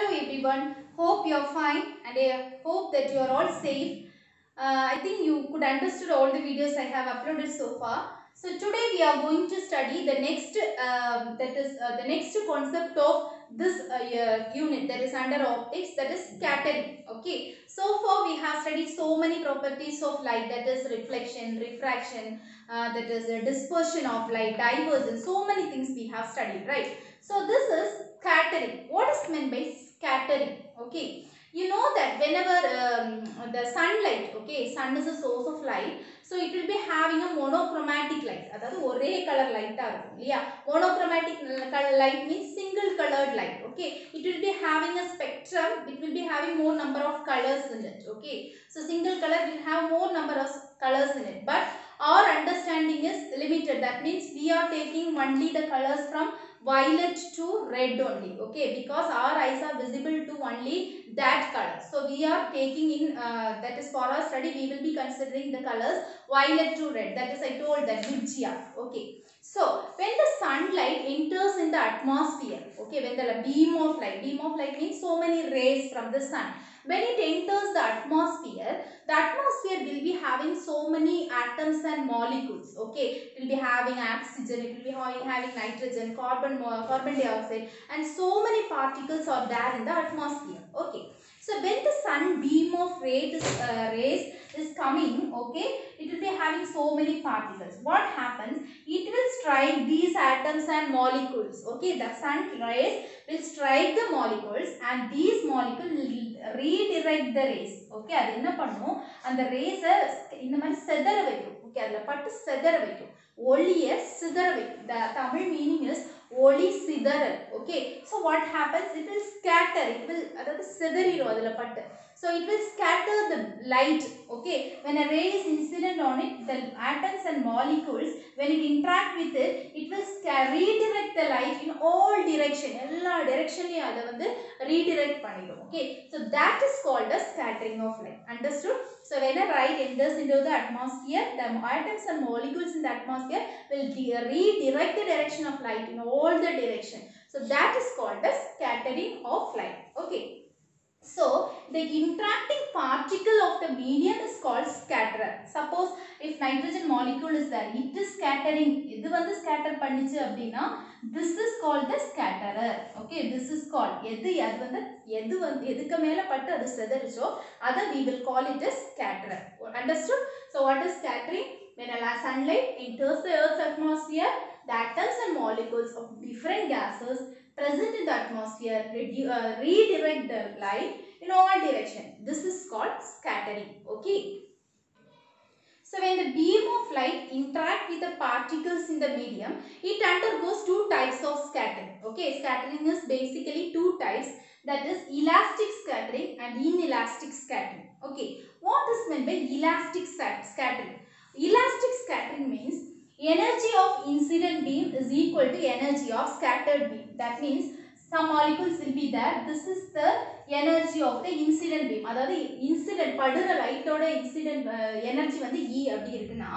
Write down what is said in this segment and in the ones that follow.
Hello everyone, hope you are fine and I hope that you are all safe. I think you could understood all the videos I have uploaded so far. So today we are going to study the next the next concept of this unit that is under optics, that is scattering. Okay, so far we have studied so many properties of light, that is reflection, refraction, that is dispersion of light, divergence, so many things we have studied, right? So this is scattering. What is meant by scattering? Okay, you know that whenever the sunlight, okay, sun is a source of light, so it will be having a monochromatic light, அதாவது ஒரே color light இருக்கும் இல்லையா? Monochromatic light means single colored light. Okay, it will be having a spectrum, it will be having more number of colors in it. Okay, so single color will have more number of colors in it, but our understanding is limited. That means we are taking only the colors from violet to red only. Okay, because our eyes are visible to only that color, so we are taking in that is for our study we will be considering the colors violet to red. That is, I told that Vijaya. Okay, so when the sunlight enters in the atmosphere, okay, when the beam of light means so many rays from the sun, when it enters the atmosphere will be having so many atoms and molecules. Okay, it will be having oxygen, it will be having nitrogen, carbon dioxide, and so many particles are there in the atmosphere. Okay, so when the sun beam of rays is coming, okay, it will be having so many particles. What happens? It will strike these atoms and molecules. Okay, the sun rays will strike the molecules and these molecules will redirect the rays. Okay, அது என்ன பண்ணும், அந்த ரேஸை இந்த மாதிரி செதற வைக்கும். Okay, அதில் பட்டு செதற வைக்கும், ஒளியை சிதற வைக்கும். The Tamil meaning is ஒளி சிதறல். Okay, so what happens? It will scatter, it will, அதாவது சிதறிடும் அதில் பட்டு. So it will scatter the light. Okay, when a ray is incident on it, the atoms and molecules, when it interact with it, it will redirect the light in all direction. எல்லா directionலயும் அதை வந்து redirect பண்ணிடும். Okay, so that is called as scattering of light. Understood? So when a light enters into the atmosphere, the atoms and molecules in the atmosphere will redirect the direction of light in all the direction. So that is called as scattering of light. Okay, so the interacting particle of the medium is called scatterer. Suppose if nitrogen molecule is there, it is scattering, இது வந்து scatter பண்ணிச்சு அப்படினா, this is called the scatterer. Okay, this is called, எதுக்கு மேல பட்டு அது செதறிச்சோ அதை we will call it as scatterer. Understood? So what is scattering? When a sunlight enters the earth's atmosphere, the atoms and molecules of different gases present in the atmosphere redirect the light in all direction. This is called scattering. Okay, so when the beam of light interact with the particles in the medium, it undergoes two types of scattering. Okay, scattering is basically two types, that is elastic scattering and inelastic scattering. Okay, what is meant by elastic scattering? Elastic scattering means energy of incident beam is equal to energy of scattered beam. That means some molecules will be there. This is the energy of the incident beam. அதாவது incident படுற லைட்டோட incident energy வந்து E அப்படி இருக்குன்னா,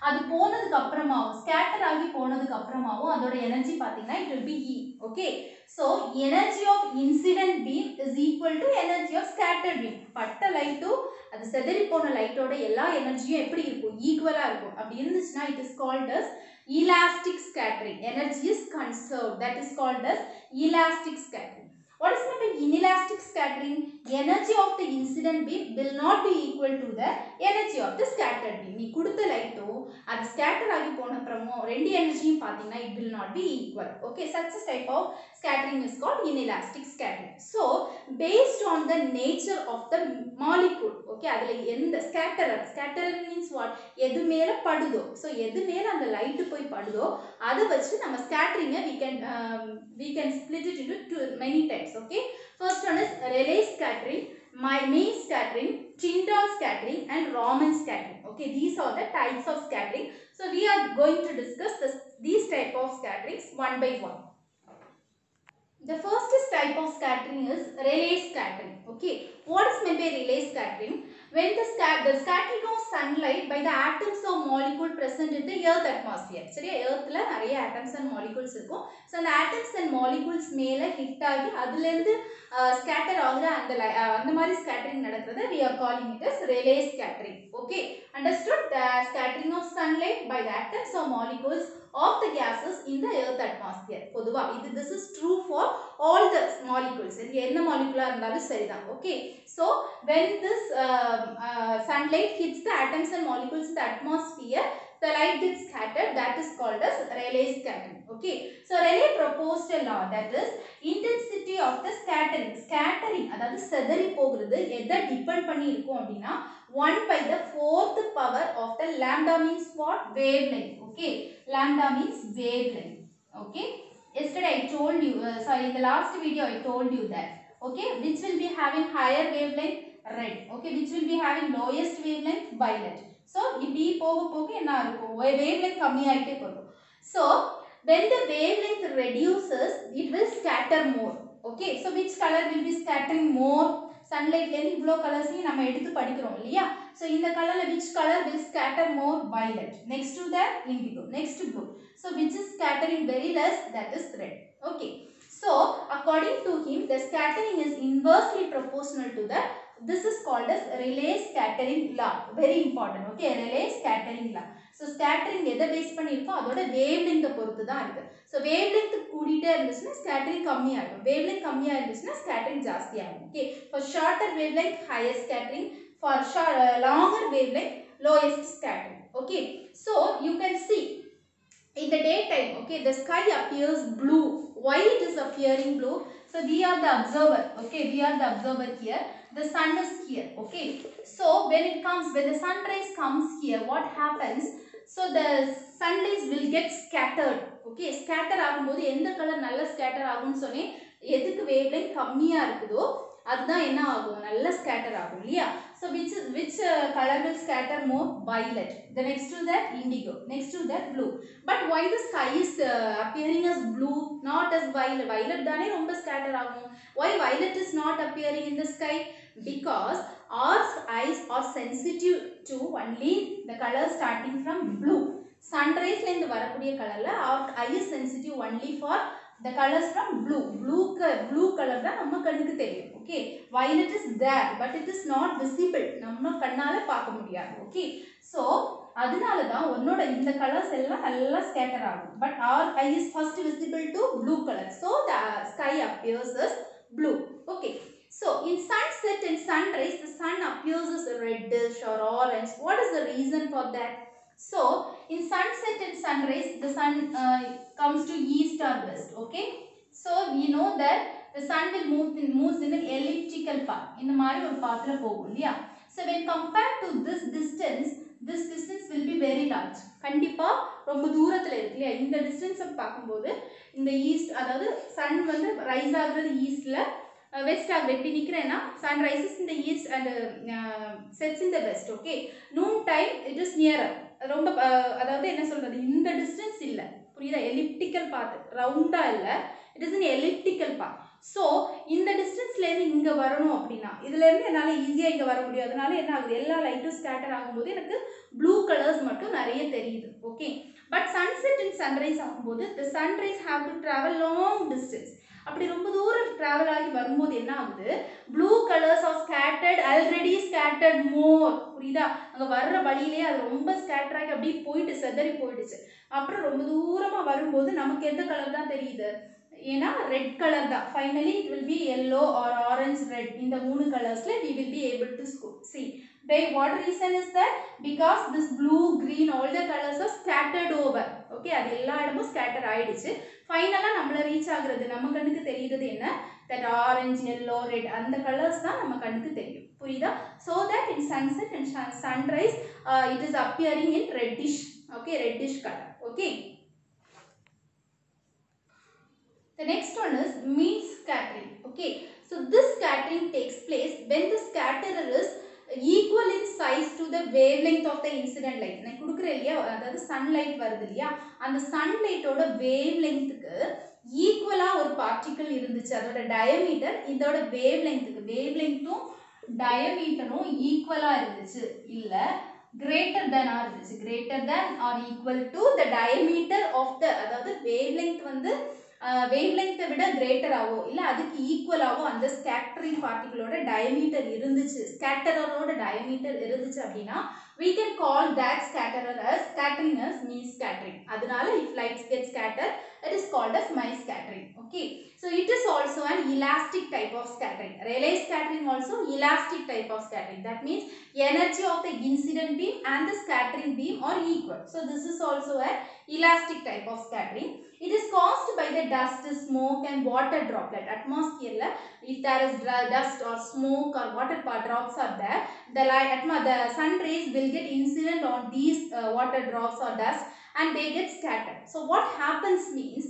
அது போனதுக்கு அப்புறமாவும் scatter ஆகி போனதுக்கு அப்புறமாவும் அதோட எனர்ஜி பார்த்தீங்கன்னா it will be E. Okay, so energy of incident beam is equal to energy of scattered beam. பட்ட லைட்டும் அது செதறி போன லைட்டோட எல்லா எனர்ஜியும் எப்படி இருக்கும், ஈக்குவலா இருக்கும். அப்படி இருந்துச்சுன்னா it is called as elastic scattering. Energy is conserved. That is called as elastic scattering. What is meant by inelastic scattering? Energy of the incident beam will not be equal to the energy of the scattered beam. நீ கொடுத்த லைட்டோ அது scatter ஆகி போன அப்புறமோ ரெண்டு எனர்ஜியும் பார்த்தீங்கன்னா it will not be equal. Okay, such a type of scattering is called inelastic scattering. So based on the nature of the molecule, okay, அதுல எந்த scatterer means what, எது மேல படுதோ, so எது மேல அந்த லைட் போய் படுதோ அதை வச்சு நம்ம scattering we can split it into many types. Okay, first one is Rayleigh scattering, Mean scattering, Tyndall scattering, and Raman scattering. Okay, these are the types of scattering. So we are going to discuss these type of scatterings one by one. The first type of scattering is relay scattering. Okay, what is meant by relay scattering? When the scattering of sunlight by the atoms or molecule present in the earth atmosphere. சரியா, earthல நிறைய atoms and molecules இருக்கும். So அந்த atoms and molecules மேல hit ஆகி அதுல இருந்து scatter ஆகுற அந்த மாதிரி scattering நடக்கிறது we are calling it as relay scattering. Okay, understood? The scattering of sunlight by the atoms or molecules of the gases in the earth atmosphere. பொதுவா this is true for all the molecules. என்ன molecule இருந்தாலும் சரிதான். Okay, so when this sunlight hits the atoms and molecules in the atmosphere, the light gets scattered. That is called as Rayleigh scattering. Okay, so Rayleigh proposed a law, that is intensity of the scattering. Scattering அதாவது செதறி போகிறது எதை depend பண்ணி இருக்கும் அப்படின்னா 1 by the 4th power of the lambda means what? Wavelength. Okay, lambda means wavelength. Okay, yesterday I told you, sorry, in the last video I told you that. Okay, which will be having higher wavelength? Red. Okay, which will be having lowest wavelength? Violet. So இப்படி போக போக என்ன இருக்கும்? Wavelength கம்மியாயிட்டே போகும். So when the wavelength reduces, it will scatter more. Okay, so which color will be scattering more? Sunlight ல இருந்து இவ்ளோ கலர்ஸையும் நம்ம எடுத்து படிக்கிறோம் இல்லையா? So இந்த கலர்ல which color will scatter more? Violet. Next to that, indigo. Next to blue. So which is scattering very less? That is red. Okay. So according to him, the scattering is inversely proportional to the. This is called as Rayleigh scattering law. Very important. Okay, Rayleigh scattering law. So scattering எதை base பண்ணி இருக்கோ அதோட wavelength பொறுத்து தான் இருக்கு. So wavelength கூடிட்டே இருந்துச்சுன்னா scattering கம்மியா இருக்கும். Wavelength கம்மியா இருந்துச்சுன்னா scattering ஜாஸ்தியா இருக்கும். Okay, for shorter wavelength higher scattering, for longer wavelength lowest scattering. Okay, so you can see in the daytime, okay, the sky appears blue. Why it is appearing blue? So we are the observer. Okay, we are the observer here. The sun is here. Okay, so when the sun rays comes here, what happens? So the sun rays will get scattered. Okay, scatter ஆகும்போது எந்த colour நல்ல scatter ஆகும்னு சொன்னேன், எதுக்கு wavelength கம்மியா இருக்குதோ அதுதான் என்ன ஆகும், நல்ல scatter ஆகும் இல்லையா? So which color will scatter more? Violet. The next to that indigo. Next to that blue. But why the sky is appearing as blue, not as violet? Violet தானே ரொம்ப scatter ஆகும். Why violet is not appearing in the sky? Because our eyes are sensitive to only the color starting from blue. Sunrise ல இருந்து வரக்கூடிய கலர்ல our eye is sensitive only for the colors from blue. Blue color தான் நம்ம கண்ணுக்கு தெரியும். Okay, violet is there but it is not visible. நம்ம கண்ணால பார்க்க முடியாது. Okay, so அதனால தான் உன்னோட இந்த கலர்ஸ் எல்லாம் நல்லா ஸ்கேட்டர் ஆகும். But our eye is first visible to blue color. So the sky appears as blue. Okay, so in sunset and sunrise the sun appears as reddish or orange. What is the reason for that? So in sunset and sunrise the sun comes to east or west. Okay, so we know that the sun will moves in an elliptical path. இந்த மாதிரி ஒரு பாத்ல போகும் இல்லையா? So when compared to this distance will be very large. கண்டிப்பா ரொம்ப தூரத்துல இருக்கு இல்லையா? இந்த டிஸ்டன்ஸ் பார்க்கும்போது இந்த ஈஸ்ட், அதாவது சன் வந்து ரைஸ் ஆகுறது ஈஸ்ட்ல, வெஸ்ட் ஆகுது. எப்படி நிக்கிறேன்னா sun rises in the east and sets in the west. Okay, noon time it is nearer. ரொம்ப அதாவது என்ன சொல்றது, இந்த டிஸ்டன்ஸ் இல்ல, புரியுதா? எலிப்டிக்கல் பாத், ரவுண்டா இல்ல, it is an elliptical path. So இந்த டிஸ்டன்ஸ்ல இருந்து இங்க வரணும் அப்படின்னா இதுல இருந்து என்னால ஈஸியா இங்க வர முடியும். அதனால என்ன ஆகுது, எல்லா லைட்டும் ஸ்கேட்டர் ஆகும்போது எனக்கு ப்ளூ கலர்ஸ் மட்டும் நிறைய தெரியுது. Okay, but sunset and sunrise ஆகும்போது the sunrise have to travel long distance. அப்படி ரொம்ப தூரம் டிராவல் ஆகி வரும்போது என்ன ஆகுது, blue colours are scattered, already scattered more. புரியுதா? அங்க வர்ற வழியிலே அது ரொம்ப ஸ்கேட்டர் ஆகி அப்படியே போயிட்டு செதறி போயிடுச்சு. அப்புறம் ரொம்ப தூரமா வரும்போது நமக்கு எந்த கலர் தான் தெரியுது, ஏன்னா ரெட் கலர் தான். Finally it will be yellow or orange red. இந்த மூணு கலர்ஸ்ல we will be able to see. By what reason is that? Because this blue, green, all the colors are scattered over. Okay, அது எல்லா இடமும் scatter ஆயிடுச்சு. ஃபைனலா நம்மள reach ஆகுறது, நம்ம கண்ணுக்கு தெரியுது என்ன, that orange, yellow, red, அந்த கலர்ஸ் தான் நம்ம கண்ணுக்கு தெரியும். புரியுதா? So that in sunset and sunrise it is appearing in reddish. Okay, reddish color. Okay, the next one is mean scattering. Okay, so this scattering takes place when the scatterer is equal in size to the wavelength of the incident light. நான் கொடுக்குறேன் இல்லையா, அதாவது sunlight வருது இல்லையா, அந்த சன்லைட்டோட wave லெங்க்த்துக்கு ஈக்குவலா ஒரு particle இருந்துச்சு, அதோட டயமீட்டர் இதோட வேவ்லெங்த்தும் டயமீட்டரும் ஈக்குவலா இருந்துச்சு, இல்ல greater than or இருந்துச்சு, greater than or equal to the diameter of the, அதாவது வேவ்லெங்த் வந்து வேவ்லெங்த்தை விட கிரேட்டர் ஆவோ இல்ல அதுக்கு ஈக்குவல் ஆவோ அந்த ஸ்கேட்டரிங் பார்ட்டிகளோட டயமீட்டர் இருந்துச்சு, ஸ்கேட்டரோட டயமீட்டர் இருந்துச்சு அப்படின்னா we can call that scatterer as scattering as mean scattering. அதனால if lights get scattered, it is called as Mean scattering. Okay, so it is also an elastic type of scattering. Rayleigh scattering also elastic type of scattering. That means energy of the incident beam and the scattering beam are equal. So this is also an elastic type of scattering. It is caused by the dust, smoke and water droplet. Atmosphere, if there is dust or smoke or water drops are there, the sun rays will get incident on these water drops or dust and they get scattered. So what happens means,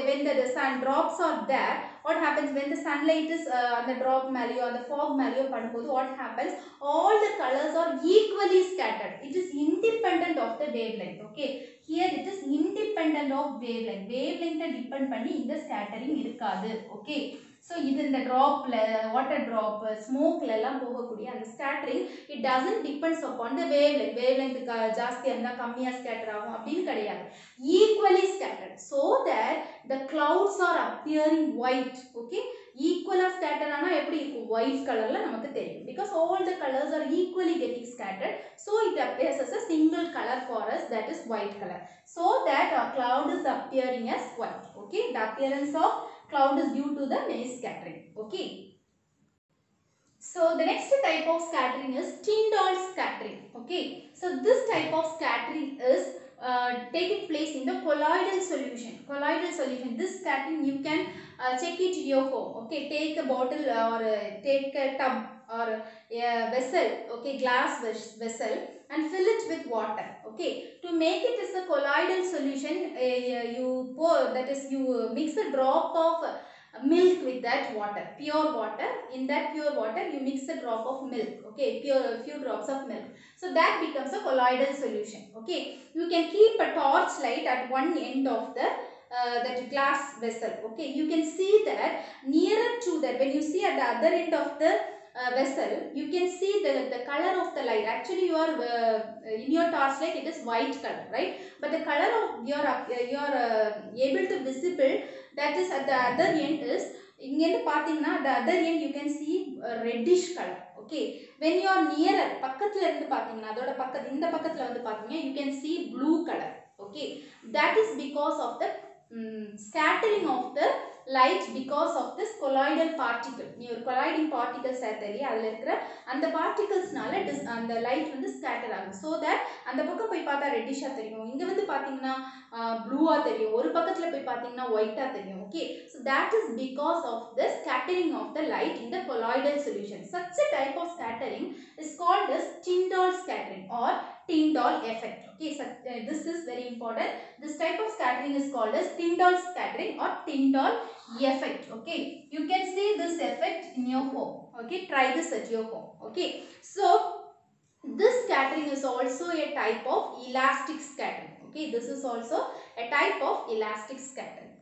when the sun drops are there, what happens when the sunlight is on the drop மேலயோ on the fog மேலயோ படும்போது what happens, all the colors are equally scattered. It is independent of the wavelength. Okay, here it is independent of wavelength. Wavelength depend பண்ணி இந்த scattering இருக்காது. Okay, so இது இந்த dropல water drop smokeல எல்லாம் போகக்கூடிய அந்த scattering, it doesn't depends upon the wavelength. wavelength ஜாஸ்தியா இருந்தா கம்மியா scatter ஆகும் அப்படின்னு கிடையாது, equally scattered, so that the clouds are appearing white. Okay, equally scattered ஆனா எப்படி இருக்கும், white colorல நமக்கு தெரியும், because all the colors are equally getting scattered, so it appears as a single color for us, that is white color, so that our cloud is appearing as white. Okay, the appearance of cloud is due to the Mean scattering. Okay, so the next type of scattering is Tyndall scattering. Okay, so this type of scattering is taking place in the colloidal solution. Colloidal solution, this scattering you can check it in your home. Okay, take a bottle or take a tub or a vessel, okay, glass vessel, and fill it with water. Okay, to make it as a colloidal solution, you pour, that is you mix a drop of milk with that water, pure water. In that pure water you mix a drop of milk. Okay, few drops of milk, so that becomes a colloidal solution. Okay, you can keep a torch light at one end of the that glass vessel. Okay, you can see that nearer to that, when you see at the other end of the vessel, you can see the color of the light. Actually you are in your torch light it is white color, right, but the color of your able to visible, that is at the other end is, இங்க இருந்து பாத்தீங்கன்னா the other end you can see reddish color. Okay, when you are nearer, பக்கத்துல இருந்து பாத்தீங்கன்னா அதோட இந்த பக்கத்துல வந்து பாத்தீங்கன்னா you can see blue color. Okay, that is because of the scattering of the light because of this colloidal particle. நீ ஒரு colliding particles சேர்த்தலி அதுல இருக்கிற அந்த particlesனால அந்த light வந்து scatter ஆகும், so that அந்த பக்கம் போய் பார்த்தா ரெட்டிஷா தெரியும், இங்க வந்து பாத்தீங்கன்னா ப்ளூவா தெரியும், ஒரு பக்கத்துல போய் பாத்தீங்கன்னா ஒயிட்டா தெரியும். Okay, so that is because of the scattering of the light in the colloidal solution. Such a type of scattering is called as Tyndall scattering or Tyndall effect. Okay, so this is very important. This type of scattering is called as Tyndall scattering or Tyndall effect. Okay, you can see this effect in your home. Okay, try this at your home. Okay, so this scattering is also a type of elastic scattering. Okay, this is also a type of elastic scattering.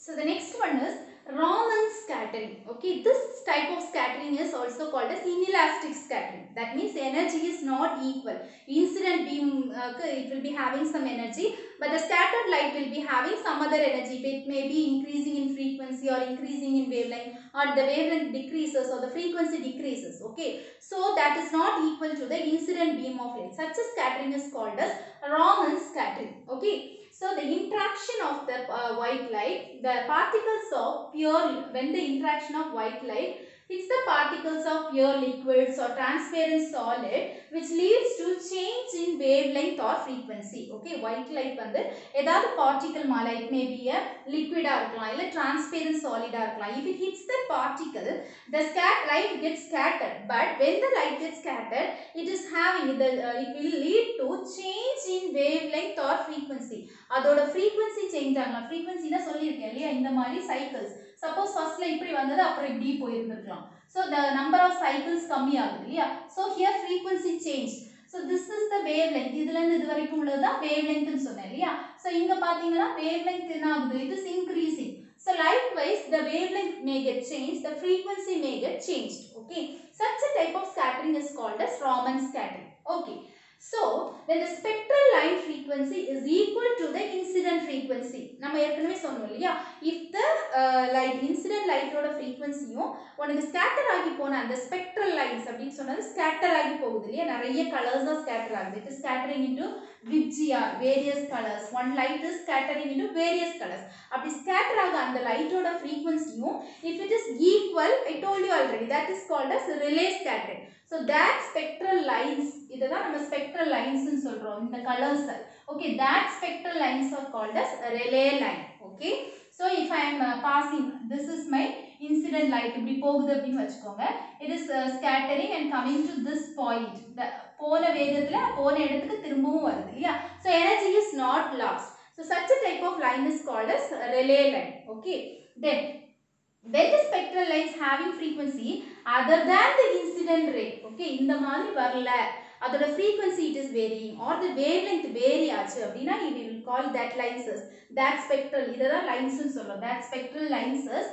So the next one is Raman scattering. Okay, this type of scattering is also called as inelastic scattering. That means energy is not equal. Incident beam it will be having some energy, but the scattered light will be having some other energy. It may be increasing in frequency or increasing in wavelength, or the wavelength decreases or the frequency decreases. Okay, so that is not equal to the incident beam of light. Such a scattering is called as Raman scattering. Okay, so the interaction of the white light, the particles of pure, when the interaction of white light hits the particles of pure liquids or transparent solid, which leads to change in wavelength or frequency. Okay, white light வந்து ஏதாவது particle மேல, it may be a liquid இருக்கலாம் இல்ல transparent solid இருக்கலாம். If it hits the particle, the light gets scattered, but when the light gets scattered, it is having the it will lead to change in wavelength or frequency. அதோட frequency change ஆகலாம். frequency னா சொல்லிருக்கேன் இல்லையா, இந்த மாதிரி cycles. suppose firstல இப்படி வந்தது அப்புறம் இப்படி போயிருந்திருக்கலாம், so the number of cycles கம்மி ஆகுது இல்லையா, so here frequency change, so So this is the wavelength. இதுல இருந்து இது வரைக்கும் உள்ளது தான் wavelength னு சொன்னேன் இல்லையா? So இங்க பாத்தீங்கன்னா wavelength என்ன ஆகுது? It is increasing. So likewise the wavelength may get changed, the frequency may get changed. Okay. Such a type of scattering is called as Raman scattering. Okay. So when the spectral line frequency is equal to the incident frequency, நம்ம ஏற்கனவே சொன்னோம் இல்லையா? If the light incident light ஓட frequencyயும் உனக்கு scatter ஆகி போன அந்த spectral lines அப்படின்னு சொன்னது ஸ்கேட்டர் ஆகி போகுது இல்லையா? நிறைய கலர்ஸ் தான் ஸ்கேட்டர் ஆகுது. It is scattering into VGR, various colors. One light is scattering into various colors. அப்படி ஸ்கேட்டர் ஆக அந்த லைட்டோட frequencyயும் if it is equal, I told you already, that is called as relay scattering. So that spectral lines, இதுதான் நம்ம spectral lines னு சொல்றோம், இந்த colors. Okay, that spectral lines are called as relay line. Okay, so if I am passing, this is my incident light, இப்படி போகுது அப்படின்னு வச்சுக்கோங்க. It is scattering and coming to this point. போன வேகத்துல போன இடத்துக்கு திரும்பவும் வருது இல்லையா? So energy is not lost. So such a type of line is called as relay line. Okay, then when the spectral lines having frequency other than the incident ray, okay, இந்த மாதிரி வரல, அதோட frequency it is varying or the wavelength vary ஆச்சு அப்படின்னா we will call that lines as that spectral, இதுதான் lines னு சொல்றோம். That spectral lines as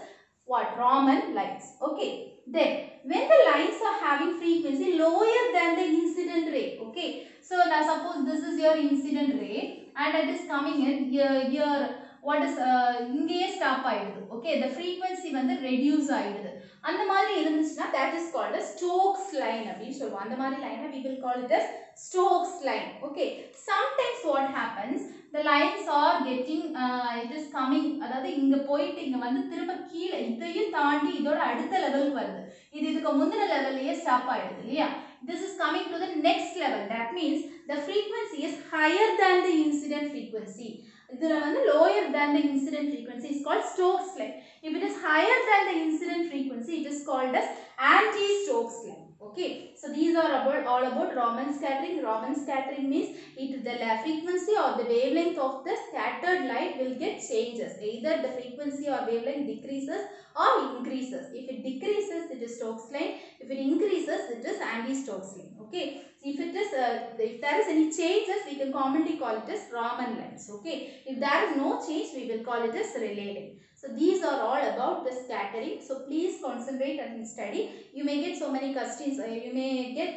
what? Raman lines. Okay, then when the lines are having frequency lower than the incident ray, okay, so now suppose this is your incident ray and it is coming in here what is இங்கேயே stop ஆயிடுது. Okay, the frequency வந்து reduce ஆயிடுது. அந்த மாதிரி இருந்துச்சுன்னா that is called as Stokes line அப்படின்னு சொல்லுவோம். அந்த மாதிரி லைனை we will call it as Stokes line. Okay, sometimes what happens, the lines are getting it is coming, அதாவது இங்க போயிட்டு இங்க வந்து திரும்ப கீழே இதையும் தாண்டி இதோட அடுத்த லெவலுக்கு வருது. இது இதுக்கு முந்தின லெவல்லையே ஸ்டாப் ஆயிடுது இல்லையா? This is coming to the next level. That means the frequency is higher than the incident frequency. இதுல வந்து lower than the incident frequency is called Stokes line. If it is higher than the incident frequency, it is called as anti-Stokes line. Okay, so these are all about Raman scattering. Raman scattering means the frequency or the wavelength of the scattered light will get changes. Either the frequency or wavelength decreases or increases. If it decreases, it is Stokes line. If it increases, it is anti-Stokes line. Okay, if it is if there is any changes, we can commonly call it as Raman lines. Okay, if there is no change, we will call it as relay line. So these are all about the scattering. So please concentrate and study. You may get so many questions. You may get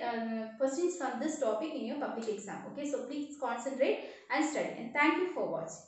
questions from this topic in your public exam. Okay, so please concentrate and study. And thank you for watching.